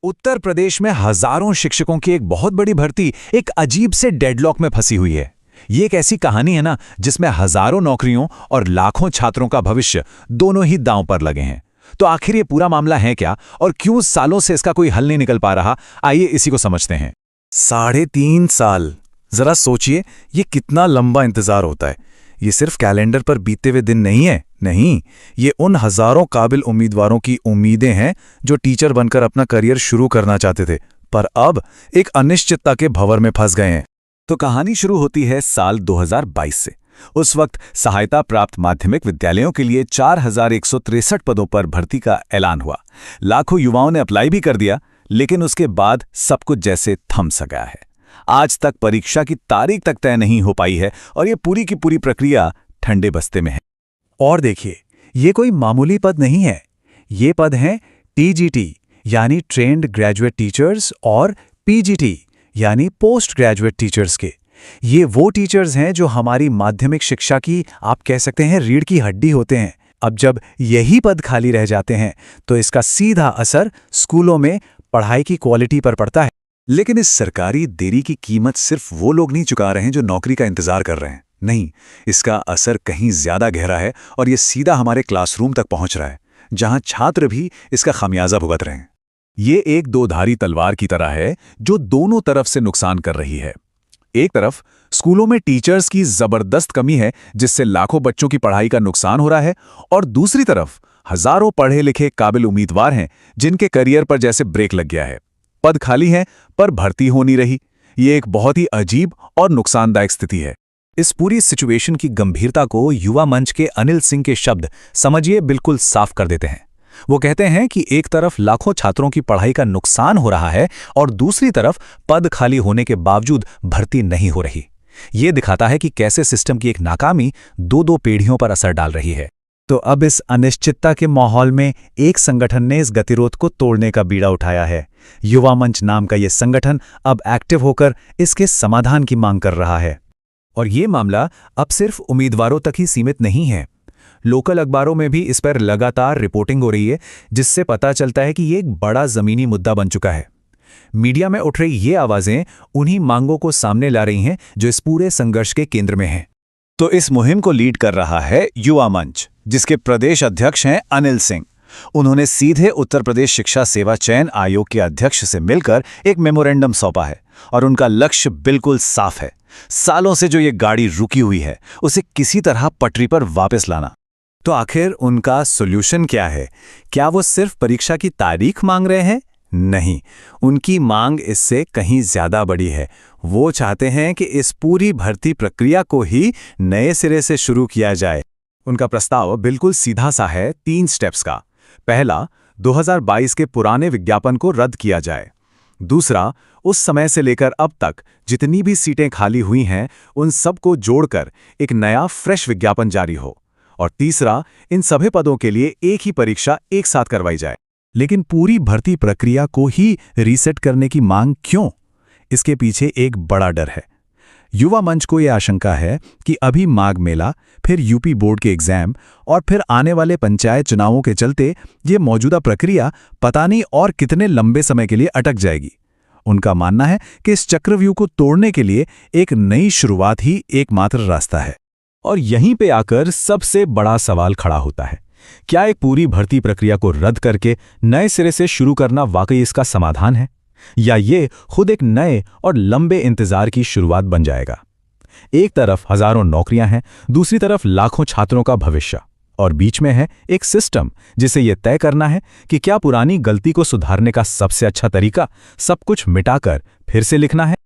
उत्तर प्रदेश में हजारों शिक्षकों की एक बहुत बड़ी भर्ती एक अजीब से डेडलॉक में फंसी हुई है। ये एक ऐसी कहानी है ना जिसमें हजारों नौकरियों और लाखों छात्रों का भविष्य दोनों ही दांव पर लगे हैं। तो आखिर ये पूरा मामला है क्या और क्यों सालों से इसका कोई हल नहीं निकल पा रहा, आइए इसी को समझते हैं। 3.5 साल, जरा सोचिए ये कितना लंबा इंतजार होता है। ये सिर्फ कैलेंडर पर बीते हुए दिन नहीं है, नहीं, ये उन हजारों काबिल उम्मीदवारों की उम्मीदें हैं जो टीचर बनकर अपना करियर शुरू करना चाहते थे, पर अब एक अनिश्चितता के भंवर में फंस गए हैं। तो कहानी शुरू होती है साल 2022 से। उस वक्त सहायता प्राप्त माध्यमिक विद्यालयों के लिए 4163 पदों पर भर्ती का ऐलान हुआ। लाखों युवाओं ने अप्लाई भी कर दिया, लेकिन उसके बाद सब कुछ जैसे थम सा गया है। आज तक परीक्षा की तारीख तक तय नहीं हो पाई है और ये पूरी की पूरी प्रक्रिया ठंडे बस्ते में है। और देखिए, ये कोई मामूली पद नहीं है। ये पद हैं टीजीटी यानी ट्रेंड ग्रेजुएट टीचर्स और पीजीटी यानी पोस्ट ग्रेजुएट टीचर्स के। ये वो टीचर्स हैं जो हमारी माध्यमिक शिक्षा की, आप कह सकते हैं, रीढ़ की हड्डी होते हैं। अब जब यही पद खाली रह जाते हैं तो इसका सीधा असर स्कूलों में पढ़ाई की क्वालिटी पर पड़ता है। लेकिन इस सरकारी देरी की कीमत सिर्फ वो लोग नहीं चुका रहे हैं जो नौकरी का इंतजार कर रहे हैं। नहीं, इसका असर कहीं ज्यादा गहरा है और ये सीधा हमारे क्लासरूम तक पहुंच रहा है, जहां छात्र भी इसका खामियाजा भुगत रहे हैं। ये एक दो-धारी तलवार की तरह है जो दोनों तरफ से नुकसान कर रही है। एक तरफ स्कूलों में टीचर्स की जबरदस्त कमी है जिससे लाखों बच्चों की पढ़ाई का नुकसान हो रहा है, और दूसरी तरफ हजारों पढ़े लिखे काबिल उम्मीदवार हैं जिनके करियर पर जैसे ब्रेक लग गया है। पद खाली हैं पर भर्ती हो नहीं रही। ये एक बहुत ही अजीब और नुकसानदायक स्थिति है। इस पूरी सिचुएशन की गंभीरता को युवा मंच के अनिल सिंह के शब्द समझिए बिल्कुल साफ कर देते हैं। वो कहते हैं कि एक तरफ लाखों छात्रों की पढ़ाई का नुकसान हो रहा है और दूसरी तरफ पद खाली होने के बावजूद भर्ती नहीं हो रही। ये दिखाता है कि कैसे सिस्टम की एक नाकामी दो पीढ़ियों पर असर डाल रही है। तो अब इस अनिश्चितता के माहौल में एक संगठन ने इस गतिरोध को तोड़ने का बीड़ा उठाया है। युवा मंच नाम का ये संगठन अब एक्टिव होकर इसके समाधान की मांग कर रहा है। और ये मामला अब सिर्फ उम्मीदवारों तक ही सीमित नहीं है। लोकल अखबारों में भी इस पर लगातार रिपोर्टिंग हो रही है, जिससे पता चलता है कि ये एक बड़ा जमीनी मुद्दा बन चुका है। मीडिया में उठ रही ये आवाजें उन्हीं मांगों को सामने ला रही हैं जो इस पूरे संघर्ष के केंद्र में हैं। तो इस मुहिम को लीड कर रहा है युवा मंच, जिसके प्रदेश अध्यक्ष हैं अनिल सिंह। उन्होंने सीधे उत्तर प्रदेश शिक्षा सेवा चयन आयोग के अध्यक्ष से मिलकर एक मेमोरेंडम सौंपा है और उनका लक्ष्य बिल्कुल साफ है। सालों से जो ये गाड़ी रुकी हुई है उसे किसी तरह पटरी पर वापस लाना। तो आखिर उनका सॉल्यूशन क्या है? क्या वो सिर्फ परीक्षा की तारीख मांग रहे हैं? नहीं, उनकी मांग इससे कहीं ज्यादा बड़ी है। वो चाहते हैं कि इस पूरी भर्ती प्रक्रिया को ही नए सिरे से शुरू किया जाए। उनका प्रस्ताव बिल्कुल सीधा सा है, 3 स्टेप्स का। पहला, 2022 के पुराने विज्ञापन को रद्द किया जाए। दूसरा, उस समय से लेकर अब तक जितनी भी सीटें खाली हुई हैं उन सबको जोड़कर एक नया फ्रेश विज्ञापन जारी हो। और तीसरा, इन सभी पदों के लिए एक ही परीक्षा एक साथ करवाई जाए। लेकिन पूरी भर्ती प्रक्रिया को ही रीसेट करने की मांग क्यों? इसके पीछे एक बड़ा डर है। युवा मंच को यह आशंका है कि अभी माघ मेला, फिर यूपी बोर्ड के एग्जाम और फिर आने वाले पंचायत चुनावों के चलते ये मौजूदा प्रक्रिया पता नहीं और कितने लंबे समय के लिए अटक जाएगी। उनका मानना है कि इस चक्रव्यूह को तोड़ने के लिए एक नई शुरुआत ही एकमात्र रास्ता है। और यहीं पे आकर सबसे बड़ा सवाल खड़ा होता है, क्या एक पूरी भर्ती प्रक्रिया को रद्द करके नए सिरे से शुरू करना वाकई इसका समाधान है, या ये खुद एक नए और लंबे इंतजार की शुरुआत बन जाएगा? एक तरफ हजारों नौकरियां हैं, दूसरी तरफ लाखों छात्रों का भविष्य, और बीच में है एक सिस्टम जिसे यह तय करना है कि क्या पुरानी गलती को सुधारने का सबसे अच्छा तरीका सब कुछ मिटाकर फिर से लिखना है